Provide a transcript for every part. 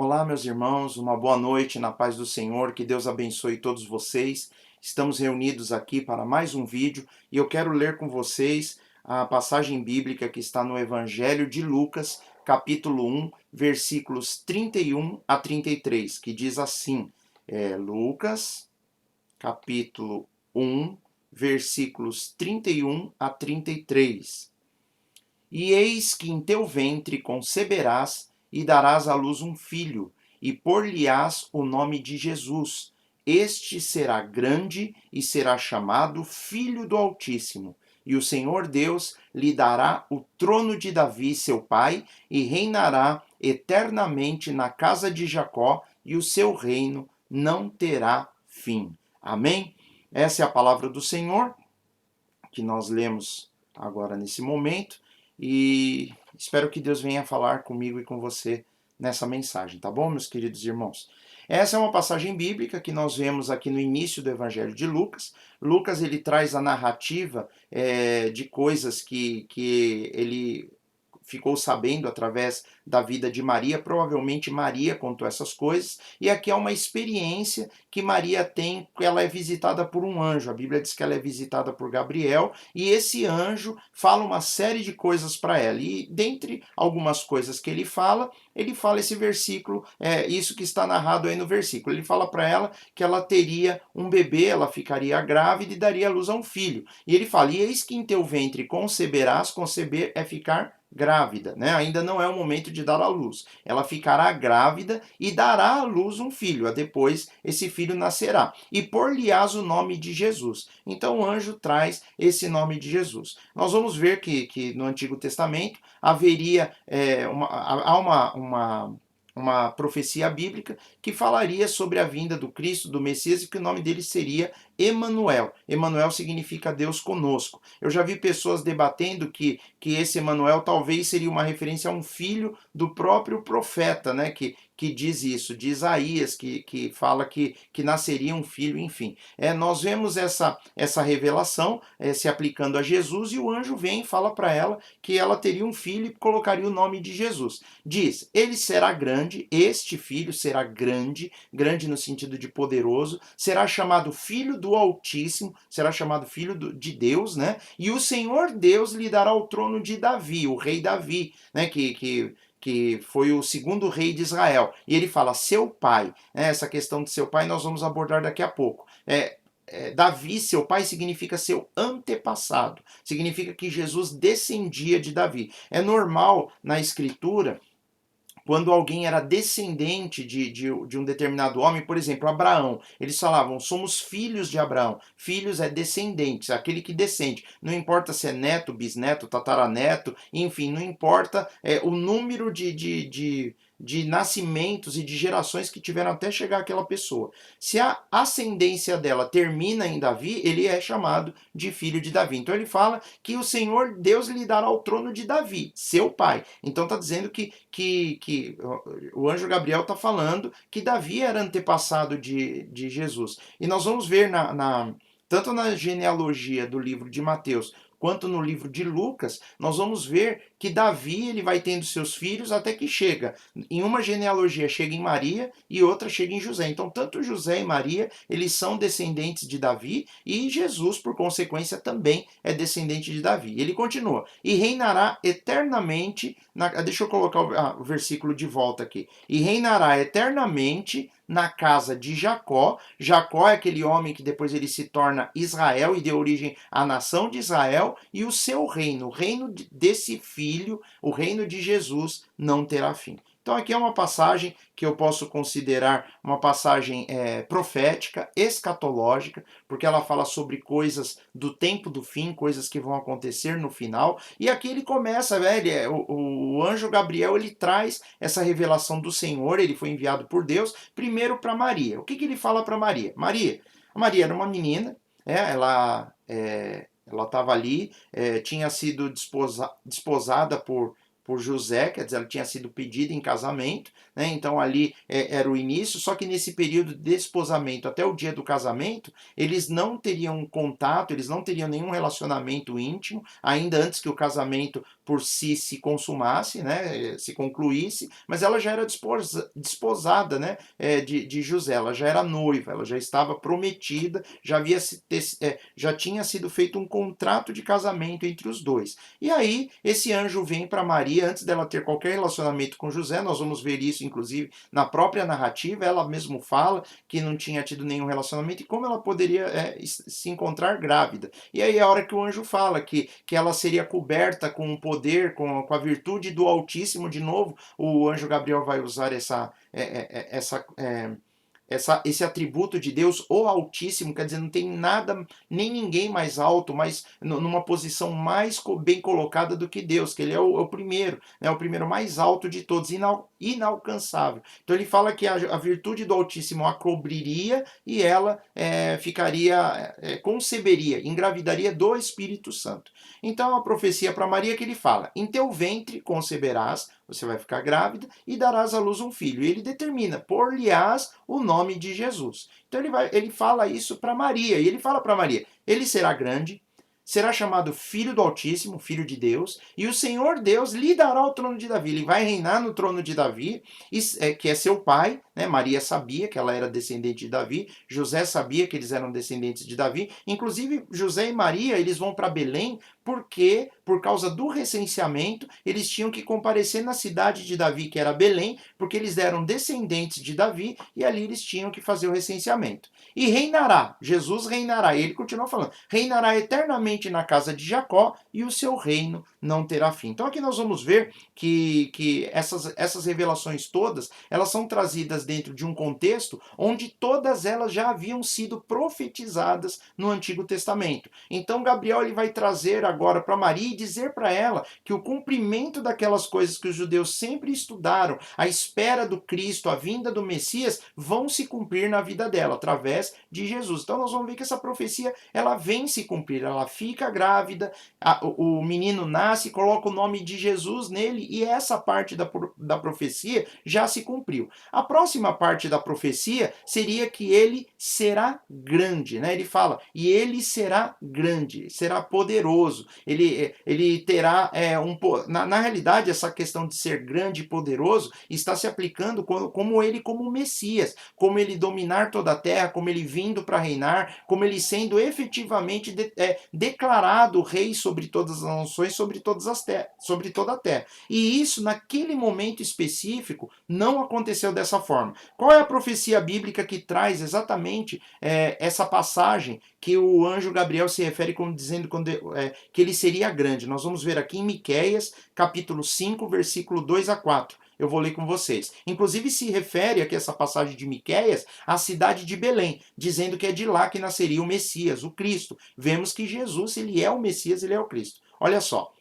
Olá, meus irmãos, uma boa noite na paz do Senhor, que Deus abençoe todos vocês. Estamos reunidos aqui para mais um vídeo e eu quero ler com vocês a passagem bíblica que está no Evangelho de Lucas, capítulo 1, versículos 31 a 33, que diz assim: Lucas, capítulo 1, versículos 31 a 33. E eis que em teu ventre conceberás e darás à luz um filho, e por-lhe-ás o nome de Jesus. Este será grande e será chamado Filho do Altíssimo. E o Senhor Deus lhe dará o trono de Davi, seu pai, e reinará eternamente na casa de Jacó, e o seu reino não terá fim. Amém? Essa é a palavra do Senhor que nós lemos agora nesse momento e espero que Deus venha falar comigo e com você nessa mensagem, tá bom, meus queridos irmãos? Essa é uma passagem bíblica que nós vemos aqui no início do Evangelho de Lucas. Lucas ele traz a narrativa de coisas que ele ficou sabendo através da vida de Maria. Provavelmente Maria contou essas coisas, e aqui é uma experiência que Maria tem, que ela é visitada por um anjo. A Bíblia diz que ela é visitada por Gabriel, e esse anjo fala uma série de coisas para ela, e dentre algumas coisas que ele fala esse versículo, isso que está narrado aí no versículo. Ele fala para ela que ela teria um bebê, ela ficaria grávida e daria à luz a um filho. E ele fala: e eis que em teu ventre conceberás. Conceber é ficar grávida, né? Ainda não é o momento de dar à luz. Ela ficará grávida e dará à luz um filho. Depois esse filho nascerá. E por-lhe-ás o nome de Jesus. Então o anjo traz esse nome de Jesus. Nós vamos ver que no Antigo Testamento haveria uma profecia bíblica que falaria sobre a vinda do Cristo, do Messias, e que o nome dele seria Emanuel. Emanuel significa Deus conosco. Eu já vi pessoas debatendo que esse Emanuel talvez seria uma referência a um filho do próprio profeta, né? Que diz isso, de Isaías, que fala que nasceria um filho, enfim. Nós vemos essa revelação se aplicando a Jesus, e o anjo vem e fala para ela que ela teria um filho e colocaria o nome de Jesus. Diz: ele será grande, este filho será grande, grande no sentido de poderoso, será chamado Filho do Altíssimo, será chamado Filho de Deus, né? E o Senhor Deus lhe dará o trono de Davi, o rei Davi, né? Que foi o segundo rei de Israel. E ele fala, seu pai. Essa questão de seu pai nós vamos abordar daqui a pouco. Davi, seu pai, significa seu antepassado. Significa que Jesus descendia de Davi. É normal na escritura, quando alguém era descendente de um determinado homem, por exemplo, Abraão, eles falavam, somos filhos de Abraão. Filhos é descendentes, aquele que descende. Não importa se é neto, bisneto, tataraneto, enfim, não importa o número de nascimentos e de gerações que tiveram até chegar aquela pessoa. Se a ascendência dela termina em Davi, ele é chamado de filho de Davi. Então ele fala que o Senhor Deus lhe dará o trono de Davi, seu pai. Então está dizendo que o anjo Gabriel está falando que Davi era antepassado de Jesus. E nós vamos ver tanto na genealogia do livro de Mateus quanto no livro de Lucas, nós vamos ver que Davi ele vai tendo seus filhos até que chega. Em uma genealogia chega em Maria e outra chega em José. Então, tanto José e Maria, eles são descendentes de Davi, e Jesus, por consequência, também é descendente de Davi. Ele continua: e reinará eternamente. Deixa eu colocar o versículo de volta aqui. E reinará eternamente na casa de Jacó. Jacó é aquele homem que depois ele se torna Israel e deu origem à nação de Israel, e o seu reino, o reino desse filho, o reino de Jesus, não terá fim. Então aqui é uma passagem que eu posso considerar uma passagem profética, escatológica, porque ela fala sobre coisas do tempo do fim, coisas que vão acontecer no final. E aqui ele começa, o anjo Gabriel ele traz essa revelação do Senhor, ele foi enviado por Deus, primeiro para Maria. O que ele fala para Maria? Maria era uma menina, ela estava ali, tinha sido desposada por José, quer dizer, ela tinha sido pedida em casamento, né? Então ali era o início, só que nesse período de desposamento até o dia do casamento, eles não teriam contato, eles não teriam nenhum relacionamento íntimo, ainda antes que o casamento por si se consumasse, né? Se concluísse, mas ela já era desposada, né? De José, ela já era noiva, ela já estava prometida, já tinha sido feito um contrato de casamento entre os dois. E aí, esse anjo vem para Maria, antes dela ter qualquer relacionamento com José, nós vamos ver isso, inclusive, na própria narrativa, ela mesmo fala que não tinha tido nenhum relacionamento e como ela poderia se encontrar grávida. E aí é a hora que o anjo fala que ela seria coberta com o poder, com a virtude do Altíssimo, de novo, o anjo Gabriel vai usar esse atributo de Deus, o Altíssimo, quer dizer, não tem nada, nem ninguém mais alto, mas numa posição mais bem colocada do que Deus, que ele é o primeiro, né, o primeiro mais alto de todos, inalcançável. Então ele fala que a virtude do Altíssimo a cobriria e ela conceberia, engravidaria do Espírito Santo. Então a profecia para Maria que ele fala, em teu ventre conceberás, você vai ficar grávida e darás à luz um filho. E ele determina, por-lhe-ás o nome de Jesus. Então ele fala isso para Maria, e ele fala para Maria, ele será grande, será chamado Filho do Altíssimo, Filho de Deus, e o Senhor Deus lhe dará o trono de Davi. Ele vai reinar no trono de Davi, que é seu pai, né? Maria sabia que ela era descendente de Davi, José sabia que eles eram descendentes de Davi, inclusive José e Maria, eles vão para Belém, porque, por causa do recenseamento, eles tinham que comparecer na cidade de Davi, que era Belém, porque eles eram descendentes de Davi, e ali eles tinham que fazer o recenseamento. E reinará, Jesus reinará, e ele continua falando, reinará eternamente na casa de Jacó, e o seu reino não terá fim. Então aqui nós vamos ver que essas revelações todas, elas são trazidas dentro de um contexto onde todas elas já haviam sido profetizadas no Antigo Testamento. Então Gabriel ele vai trazer agora para Maria e dizer para ela que o cumprimento daquelas coisas que os judeus sempre estudaram, a espera do Cristo, a vinda do Messias, vão se cumprir na vida dela, através de Jesus. Então nós vamos ver que essa profecia, ela vem se cumprir, ela fica grávida, o menino nasce, coloca o nome de Jesus nele, e essa parte da profecia já se cumpriu. A próxima parte da profecia seria que ele será grande, né? Ele fala, e ele será grande, será poderoso, ele terá na realidade essa questão de ser grande e poderoso está se aplicando como ele como Messias, como ele dominar toda a terra, como ele vindo para reinar, como ele sendo efetivamente declarado rei sobre todas as nações, sobre toda a terra. E isso naquele momento específico não aconteceu dessa forma. Qual é a profecia bíblica que traz exatamente essa passagem que o anjo Gabriel se refere como dizendo que ele seria grande? Nós vamos ver aqui em Miqueias, capítulo 5, versículo 2 a 4. Eu vou ler com vocês. Inclusive se refere aqui essa passagem de Miqueias à cidade de Belém, dizendo que é de lá que nasceria o Messias, o Cristo. Vemos que Jesus, ele é o Messias, ele é o Cristo. Olha só.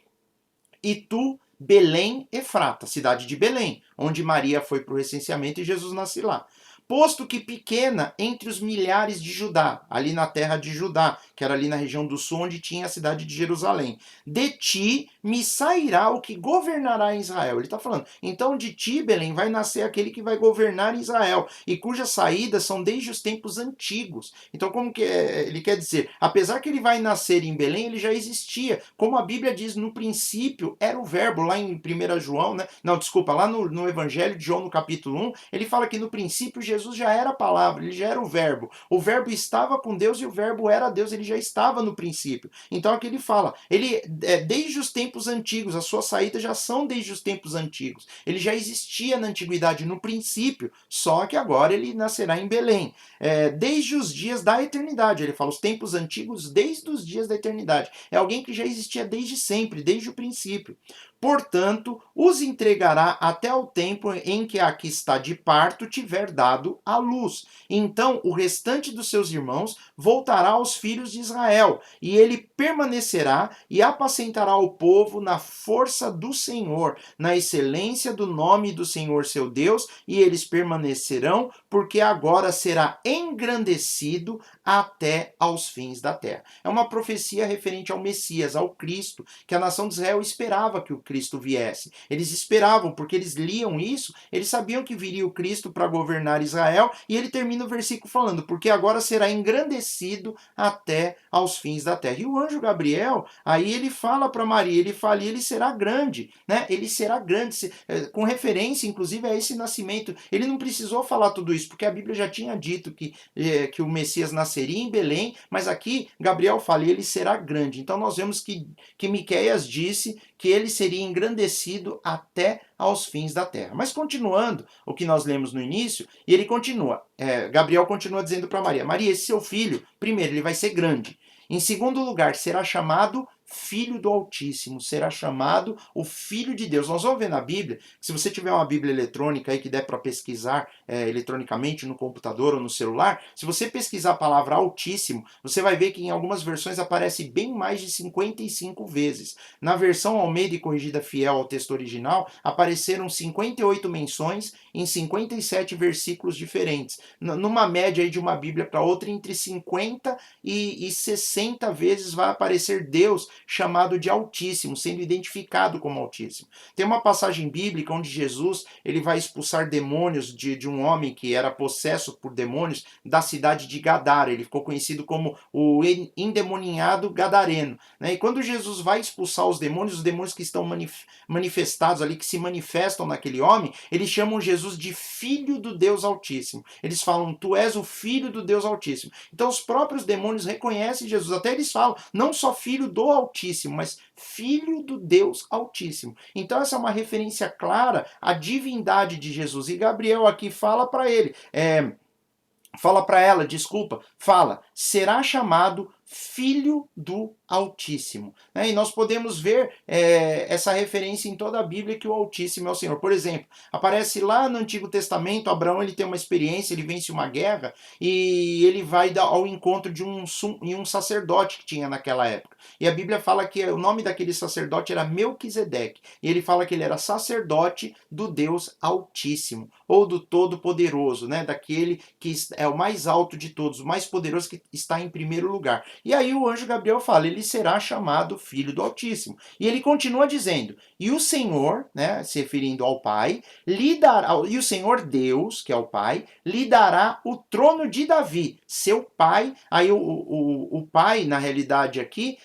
E tu, Belém Efrata, cidade de Belém, onde Maria foi para o recenseamento e Jesus nasce lá. Posto que pequena entre os milhares de Judá, ali na terra de Judá, que era ali na região do sul, onde tinha a cidade de Jerusalém. De ti me sairá o que governará em Israel. Ele está falando, então de ti, Belém, vai nascer aquele que vai governar em Israel, e cujas saídas são desde os tempos antigos. Então, como que ele quer dizer? Apesar que ele vai nascer em Belém, ele já existia. Como a Bíblia diz, no princípio era o verbo, lá em 1 João, né? Não, desculpa, lá no Evangelho de João, no capítulo 1, ele fala que no princípio Jesus já era a palavra, ele já era o verbo. O verbo estava com Deus e o verbo era Deus, ele já estava no princípio. Então aqui ele fala, ele desde os tempos antigos, as suas saídas já são desde os tempos antigos. Ele já existia na antiguidade, no princípio, só que agora ele nascerá em Belém. Desde os dias da eternidade, ele fala, os tempos antigos desde os dias da eternidade. É alguém que já existia desde sempre, desde o princípio. Portanto, os entregará até o tempo em que a que está de parto tiver dado à luz. Então o restante dos seus irmãos voltará aos filhos de Israel, e ele permanecerá e apacentará o povo na força do Senhor, na excelência do nome do Senhor seu Deus, e eles permanecerão, porque agora será engrandecido até aos fins da terra. É uma profecia referente ao Messias, ao Cristo, que a nação de Israel esperava que o Cristo viesse. Eles esperavam, porque eles liam isso, eles sabiam que viria o Cristo para governar Israel, e ele termina o versículo falando, porque agora será engrandecido até aos fins da terra. E o anjo Gabriel, aí ele fala para Maria, ele fala, e ele será grande, né? Ele será grande, com referência, inclusive, a esse nascimento. Ele não precisou falar tudo isso, porque a Bíblia já tinha dito que o Messias nasceria em Belém, mas aqui Gabriel fala, ele será grande. Então nós vemos que Miqueias disse que ele seria engrandecido até aos fins da terra. Mas continuando o que nós lemos no início, e ele continua, Gabriel continua dizendo para Maria, Maria, esse seu filho, primeiro, ele vai ser grande. Em segundo lugar, será chamado Filho do Altíssimo, será chamado o Filho de Deus. Nós vamos ver na Bíblia, se você tiver uma Bíblia eletrônica aí que der para pesquisar eletronicamente no computador ou no celular, se você pesquisar a palavra Altíssimo, você vai ver que em algumas versões aparece bem mais de 55 vezes. Na versão Almeida e Corrigida Fiel ao texto original, apareceram 58 menções em 57 versículos diferentes, numa média aí de uma Bíblia para outra, entre 50 e 60 vezes vai aparecer Deus chamado de Altíssimo, sendo identificado como Altíssimo. Tem uma passagem bíblica onde Jesus ele vai expulsar demônios de um homem que era possesso por demônios da cidade de Gadara. Ele ficou conhecido como o endemoninhado gadareno, né? E quando Jesus vai expulsar os demônios que estão manifestados ali, que se manifestam naquele homem, eles chamam Jesus de Filho do Deus Altíssimo. Eles falam, tu és o Filho do Deus Altíssimo. Então os próprios demônios reconhecem Jesus. Até eles falam, não só Filho do Altíssimo, mas Filho do Deus Altíssimo. Então essa é uma referência clara à divindade de Jesus. E Gabriel aqui fala para ele, fala para ela, desculpa, fala, será chamado Filho do Altíssimo. E nós podemos ver essa referência em toda a Bíblia que o Altíssimo é o Senhor. Por exemplo, aparece lá no Antigo Testamento, Abraão ele tem uma experiência, ele vence uma guerra e ele vai ao encontro de um sacerdote que tinha naquela época. E a Bíblia fala que o nome daquele sacerdote era Melquisedeque. E ele fala que ele era sacerdote do Deus Altíssimo, ou do Todo-Poderoso, né? Daquele que é o mais alto de todos, o mais poderoso, que está em primeiro lugar. E aí o anjo Gabriel fala, ele será chamado Filho do Altíssimo. E ele continua dizendo, e o Senhor, né, se referindo ao Pai, lhe dará, e o Senhor Deus, que é o Pai, lhe dará o trono de Davi, seu pai. Aí o pai, na realidade aqui,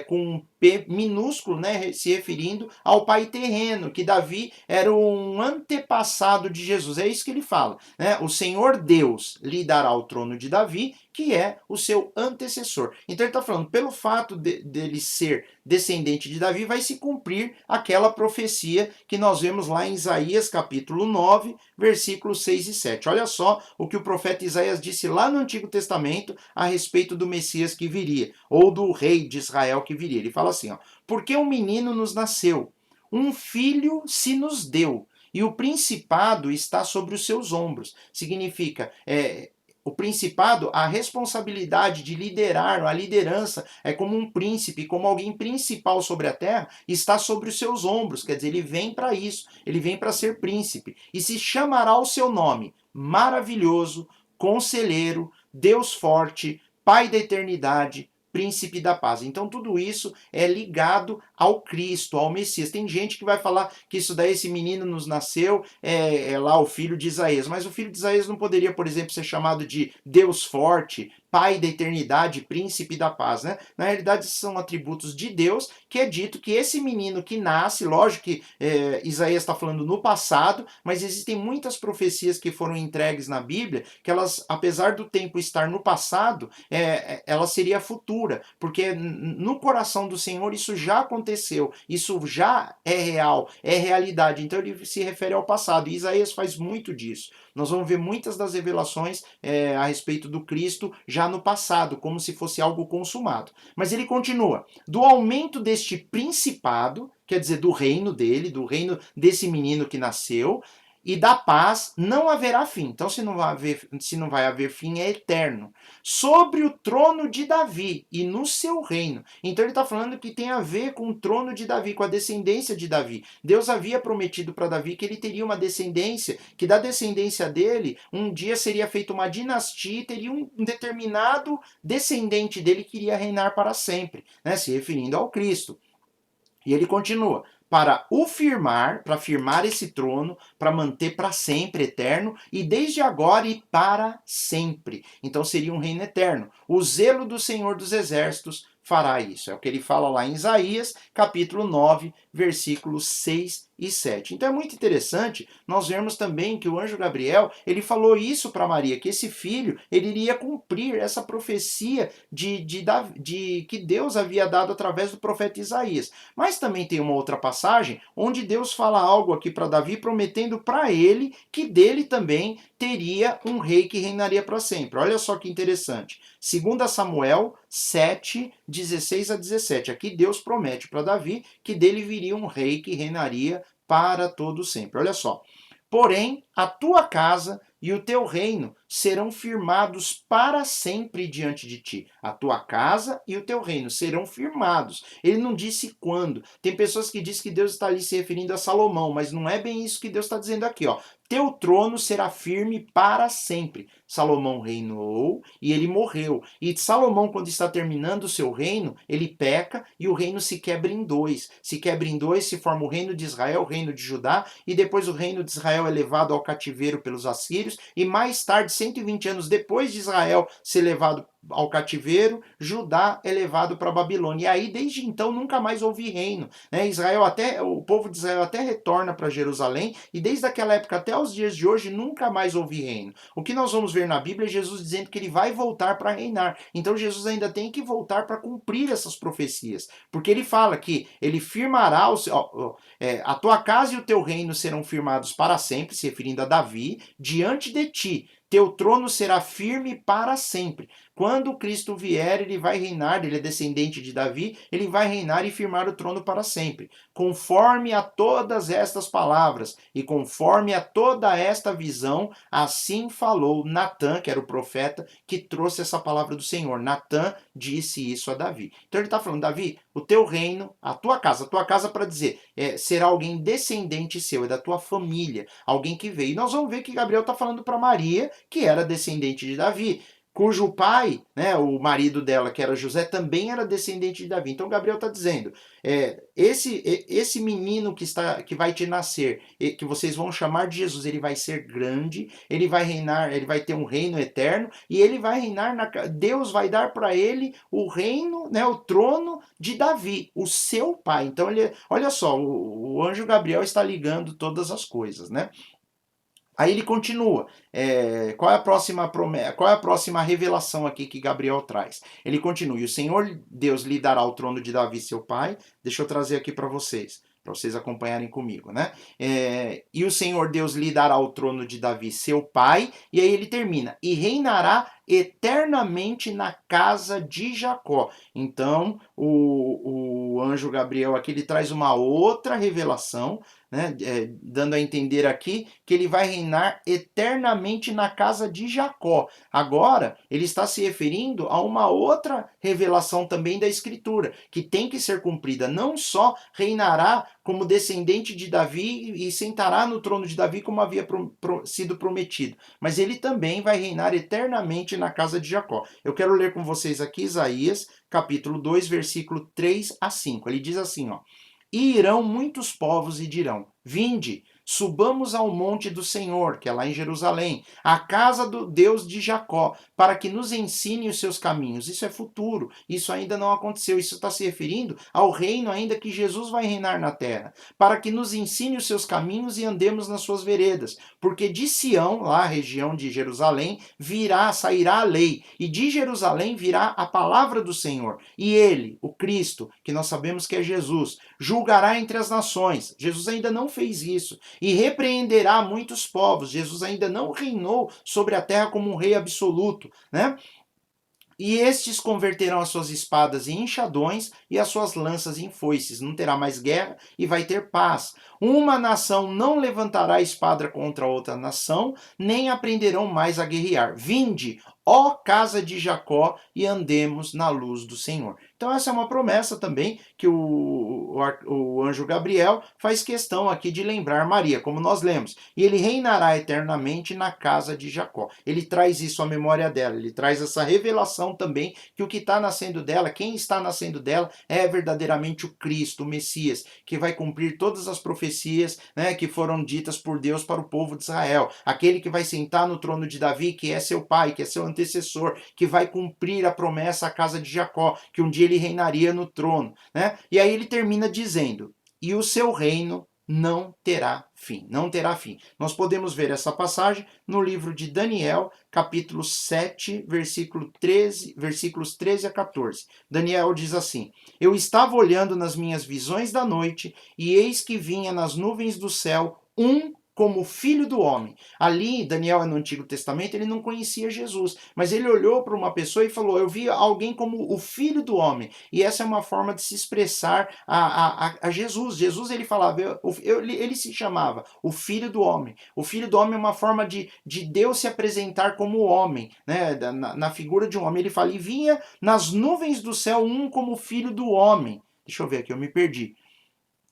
com um P minúsculo, né, se referindo ao pai terreno, que Davi era um antepassado de Jesus. É isso que ele fala, né? O Senhor Deus lhe dará o trono de Davi, que é o seu antecessor. Então ele está falando, pelo fato dele ser descendente de Davi, vai se cumprir aquela profecia que nós vemos lá em Isaías capítulo 9, versículos 6 e 7. Olha só o que o profeta Isaías disse lá no Antigo Testamento a respeito do Messias que viria, ou do rei de Israel que viria. Ele fala assim, ó, porque um menino nos nasceu, um filho se nos deu, e o principado está sobre os seus ombros. Significa, o principado, a responsabilidade de liderar, a liderança é como um príncipe, como alguém principal sobre a terra, está sobre os seus ombros. Quer dizer, ele vem para isso, ele vem para ser príncipe. E se chamará o seu nome, Maravilhoso, Conselheiro, Deus Forte, Pai da Eternidade, Príncipe da Paz. Então tudo isso é ligado ao Cristo, ao Messias. Tem gente que vai falar que isso daí, esse menino nos nasceu, é lá o filho de Isaías. Mas o filho de Isaías não poderia, por exemplo, ser chamado de Deus Forte, Pai da Eternidade, Príncipe da Paz, né? Na realidade, são atributos de Deus, que é dito que esse menino que nasce, lógico que Isaías está falando no passado, mas existem muitas profecias que foram entregues na Bíblia, que elas, apesar do tempo estar no passado, ela seria futura, porque no coração do Senhor isso já aconteceu, isso já é real, é realidade. Então ele se refere ao passado, e Isaías faz muito disso. Nós vamos ver muitas das revelações a respeito do Cristo já no passado, como se fosse algo consumado. Mas ele continua, do aumento deste principado, quer dizer, do reino dele, do reino desse menino que nasceu, e da paz não haverá fim. Então, se não vai haver fim, é eterno. Sobre o trono de Davi e no seu reino. Então, ele está falando que tem a ver com o trono de Davi, com a descendência de Davi. Deus havia prometido para Davi que ele teria uma descendência, que da descendência dele, um dia seria feita uma dinastia e teria um determinado descendente dele que iria reinar para sempre, né? Se referindo ao Cristo. E ele continua, para o firmar, para firmar esse trono, para manter para sempre eterno, e desde agora e para sempre. Então seria um reino eterno. O zelo do Senhor dos Exércitos fará isso. É o que ele fala lá em Isaías, capítulo 9, versículos 6 e 7. Então é muito interessante nós vermos também que o anjo Gabriel, ele falou isso para Maria, que esse filho, ele iria cumprir essa profecia de que Deus havia dado através do profeta Isaías. Mas também tem uma outra passagem onde Deus fala algo aqui para Davi, prometendo para ele que dele também teria um rei que reinaria para sempre. Olha só que interessante. 2 Samuel 7, 16 a 17. Aqui Deus promete para Davi que dele viria um rei que reinaria para todo sempre. Olha só. Porém, a tua casa e o teu reino serão firmados para sempre diante de ti. A tua casa e o teu reino serão firmados. Ele não disse quando. Tem pessoas que dizem que Deus está ali se referindo a Salomão, mas não é bem isso que Deus está dizendo aqui, ó. Teu trono será firme para sempre. Salomão reinou e ele morreu. E Salomão, quando está terminando o seu reino, ele peca e o reino se quebra em dois. Se quebra em dois, se forma o reino de Israel, o reino de Judá, e depois o reino de Israel é levado ao cativeiro pelos assírios, e mais tarde, 120 anos depois de Israel ser levado ao cativeiro, Judá é levado para a Babilônia. E aí, desde então, nunca mais houve reino, né? O povo de Israel até retorna para Jerusalém, e desde aquela época até os dias de hoje, nunca mais houve reino. O que nós vamos ver na Bíblia é Jesus dizendo que ele vai voltar para reinar. Então, Jesus ainda tem que voltar para cumprir essas profecias, porque ele fala que ele firmará a tua casa e o teu reino serão firmados para sempre, se referindo a Davi, diante de ti. Teu trono será firme para sempre. Quando Cristo vier, ele vai reinar, ele é descendente de Davi, ele vai reinar e firmar o trono para sempre. Conforme a todas estas palavras e conforme a toda esta visão, assim falou Natã, que era o profeta, que trouxe essa palavra do Senhor. Natã disse isso a Davi. Então ele está falando, Davi, o teu reino, a tua casa para dizer, será alguém descendente seu, é da tua família, alguém que veio. E nós vamos ver que Gabriel está falando para Maria, que era descendente de Davi, cujo pai, né, o marido dela, que era José, também era descendente de Davi. Então Gabriel está dizendo, esse menino que vai te nascer, que vocês vão chamar de Jesus, ele vai ser grande, ele vai reinar, ele vai ter um reino eterno, e ele vai reinar, Deus vai dar para ele o reino, né, o trono de Davi, o seu pai. Então, olha só, o anjo Gabriel está ligando todas as coisas, né? Aí ele continua. Qual é a próxima promessa? Qual é a próxima revelação aqui que Gabriel traz? Ele continua. E o Senhor Deus lhe dará o trono de Davi, seu pai. Deixa eu trazer aqui para vocês acompanharem comigo, né? E o Senhor Deus lhe dará o trono de Davi, seu pai. E aí ele termina. E reinará eternamente na casa de Jacó. Então, o anjo Gabriel aqui, ele traz uma outra revelação, né, dando a entender aqui que ele vai reinar eternamente na casa de Jacó. Agora, ele está se referindo a uma outra revelação também da Escritura, que tem que ser cumprida. Não só reinará como descendente de Davi e sentará no trono de Davi como havia sido prometido, mas ele também vai reinar eternamente na casa de Jacó. Eu quero ler com vocês aqui Isaías, capítulo 2, versículo 3 a 5. Ele diz assim, ó: E irão muitos povos e dirão, vinde, subamos ao monte do Senhor, que é lá em Jerusalém, à casa do Deus de Jacó, para que nos ensine os seus caminhos. Isso é futuro, isso ainda não aconteceu. Isso está se referindo ao reino ainda que Jesus vai reinar na terra, para que nos ensine os seus caminhos e andemos nas suas veredas. Porque de Sião, lá a região de Jerusalém, sairá a lei, e de Jerusalém virá a palavra do Senhor. E ele, o Cristo, que nós sabemos que é Jesus, julgará entre as nações. Jesus ainda não fez isso. E repreenderá muitos povos. Jesus ainda não reinou sobre a terra como um rei absoluto, né? E estes converterão as suas espadas em enxadões e as suas lanças em foices. Não terá mais guerra e vai ter paz. Uma nação não levantará espada contra outra nação, nem aprenderão mais a guerrear. Vinde, ó casa de Jacó, e andemos na luz do Senhor. Então essa é uma promessa também que o anjo Gabriel faz questão aqui de lembrar Maria, como nós lemos. E ele reinará eternamente na casa de Jacó. Ele traz isso à memória dela, ele traz essa revelação também que o que está nascendo dela, quem está nascendo dela é verdadeiramente o Cristo, o Messias, que vai cumprir todas as profecias, né, que foram ditas por Deus para o povo de Israel. Aquele que vai sentar no trono de Davi, que é seu pai, que é seu antecessor, que vai cumprir a promessa à casa de Jacó, que um dia ele reinaria no trono, né? E aí ele termina dizendo: "E o seu reino não terá fim", não terá fim. Nós podemos ver essa passagem no livro de Daniel, capítulo 7, versículos 13 a 14. Daniel diz assim: "Eu estava olhando nas minhas visões da noite, e eis que vinha nas nuvens do céu um como filho do homem." Ali, Daniel, no Antigo Testamento, ele não conhecia Jesus, mas ele olhou para uma pessoa e falou: "Eu vi alguém como o filho do homem." E essa é uma forma de se expressar a Jesus. Jesus, ele falava, ele se chamava o filho do homem. O filho do homem é uma forma de Deus se apresentar como homem, né? Na figura de um homem. Ele fala: "E vinha nas nuvens do céu um como filho do homem." Deixa eu ver aqui, eu me perdi.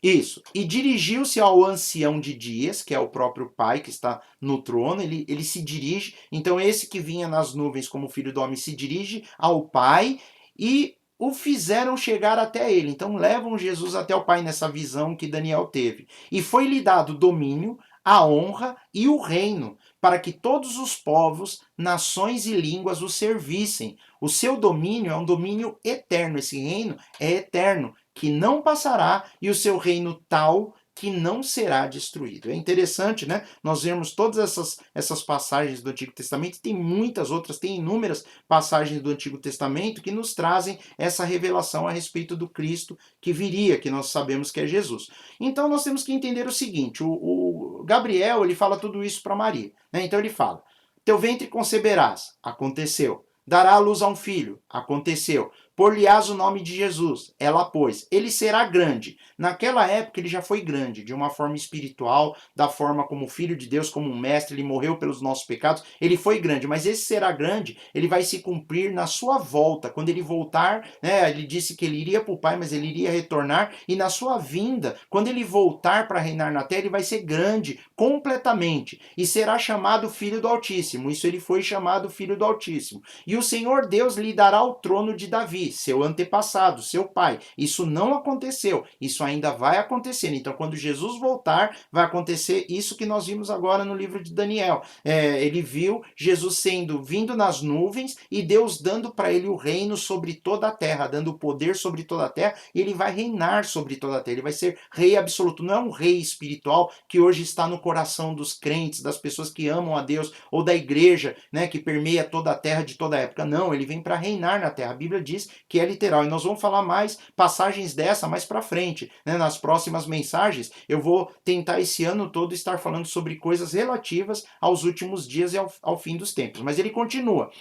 Isso. "E dirigiu-se ao ancião de dias", que é o próprio Pai que está no trono, ele se dirige. Então, esse que vinha nas nuvens como filho do homem se dirige ao Pai e o fizeram chegar até ele. Então, levam Jesus até o Pai nessa visão que Daniel teve. "E foi-lhe dado domínio, a honra e o reino, para que todos os povos, nações e línguas o servissem. O seu domínio é um domínio eterno." Esse reino é eterno, que não passará, e o seu reino tal que não será destruído. É interessante, né? Nós vemos todas essas passagens do Antigo Testamento, tem muitas outras, tem inúmeras passagens do Antigo Testamento que nos trazem essa revelação a respeito do Cristo que viria, que nós sabemos que é Jesus. Então nós temos que entender o seguinte: o Gabriel, ele fala tudo isso para Maria, né? Então ele fala: "Teu ventre conceberás", aconteceu. "Dará à luz a um filho", aconteceu. "Por-lhe-ás o nome de Jesus", ela pôs. "Ele será grande." Naquela época ele já foi grande, de uma forma espiritual, da forma como filho de Deus, como um mestre, ele morreu pelos nossos pecados, ele foi grande, mas esse será grande, ele vai se cumprir na sua volta, quando ele voltar, né, ele disse que ele iria para o Pai, mas ele iria retornar, e na sua vinda, quando ele voltar para reinar na terra, ele vai ser grande, completamente, e será chamado Filho do Altíssimo. Isso, ele foi chamado Filho do Altíssimo. "E o Senhor Deus lhe dará o trono de Davi, seu antepassado, seu pai." Isso não aconteceu, isso ainda vai acontecer. Então, quando Jesus voltar, vai acontecer isso que nós vimos agora no livro de Daniel. Ele viu Jesus vindo nas nuvens, e Deus dando para ele o reino sobre toda a terra, dando poder sobre toda a terra, e ele vai reinar sobre toda a terra. Ele vai ser rei absoluto. Não é um rei espiritual que hoje está no coração dos crentes, das pessoas que amam a Deus, ou da igreja, né, que permeia toda a terra de toda a época. Não, ele vem para reinar na terra. A Bíblia diz que é literal. E nós vamos falar mais passagens dessa mais para frente, né? Nas próximas mensagens, eu vou tentar esse ano todo estar falando sobre coisas relativas aos últimos dias e ao fim dos tempos. Mas ele continua: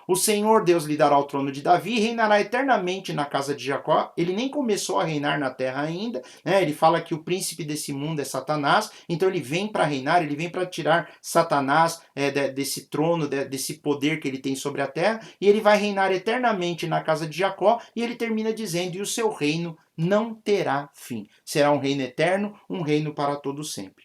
"O Senhor Deus lhe dará o trono de Davi e reinará eternamente na casa de Jacó." Ele nem começou a reinar na terra ainda, né? Ele fala que o príncipe desse mundo é Satanás, então ele vem para reinar, ele vem para tirar Satanás desse trono, desse poder que ele tem sobre a terra, e ele vai reinar eternamente na casa de Jacó. E ele termina dizendo: "E o seu reino não terá fim." Será um reino eterno, um reino para todo sempre.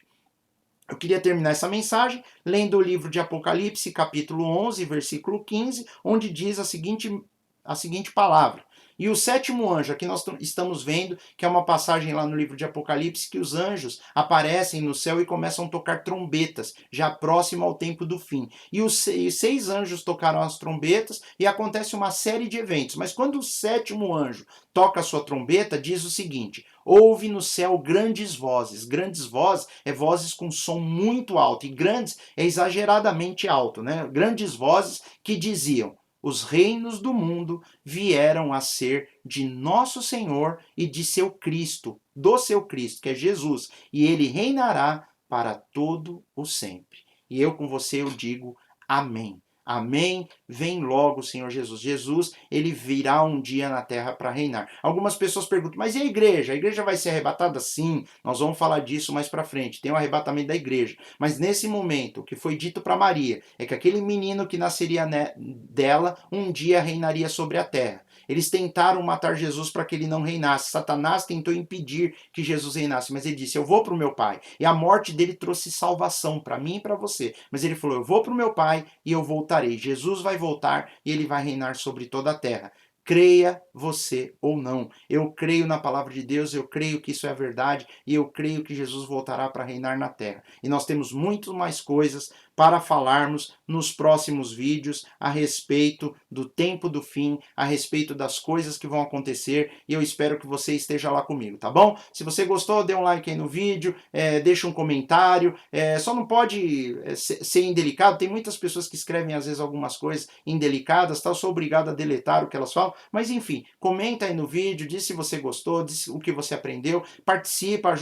Eu queria terminar essa mensagem lendo o livro de Apocalipse, capítulo 11, versículo 15, onde diz a seguinte palavra: "E o sétimo anjo", aqui nós estamos vendo que é uma passagem lá no livro de Apocalipse, que os anjos aparecem no céu e começam a tocar trombetas, já próximo ao tempo do fim. E os seis anjos tocaram as trombetas e acontece uma série de eventos. Mas quando o sétimo anjo toca a sua trombeta, diz o seguinte: "Houve no céu grandes vozes." Grandes vozes é vozes com som muito alto, e grandes é exageradamente alto, né? Grandes vozes que diziam: "Os reinos do mundo vieram a ser de nosso Senhor e de seu Cristo, do seu Cristo, que é Jesus, e ele reinará para todo o sempre." E eu com você eu digo amém. Amém? Vem logo, Senhor Jesus. Jesus, ele virá um dia na terra para reinar. Algumas pessoas perguntam, mas e a igreja? A igreja vai ser arrebatada? Sim, nós vamos falar disso mais para frente. Tem o arrebatamento da igreja. Mas nesse momento, o que foi dito para Maria é que aquele menino que nasceria dela um dia reinaria sobre a terra. Eles tentaram matar Jesus para que ele não reinasse. Satanás tentou impedir que Jesus reinasse, mas ele disse: eu vou para o meu Pai. E a morte dele trouxe salvação para mim e para você. Mas ele falou: eu vou para o meu Pai e eu voltarei. Jesus vai voltar e ele vai reinar sobre toda a terra. Creia você ou não. Eu creio na palavra de Deus, eu creio que isso é a verdade e eu creio que Jesus voltará para reinar na terra. E nós temos muito mais coisas para falarmos nos próximos vídeos a respeito do tempo do fim, a respeito das coisas que vão acontecer, e eu espero que você esteja lá comigo, tá bom? Se você gostou, dê um like aí no vídeo, deixa um comentário, só não pode ser indelicado, tem muitas pessoas que escrevem às vezes algumas coisas indelicadas, tá? Eu sou obrigado a deletar o que elas falam, mas enfim, comenta aí no vídeo, diz se você gostou, diz o que você aprendeu, participa,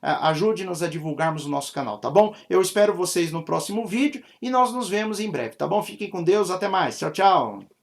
ajude-nos a divulgarmos o nosso canal, tá bom? Eu espero vocês no próximo vídeo e nós nos vemos em breve, tá bom? Fiquem com Deus, até mais, tchau, tchau!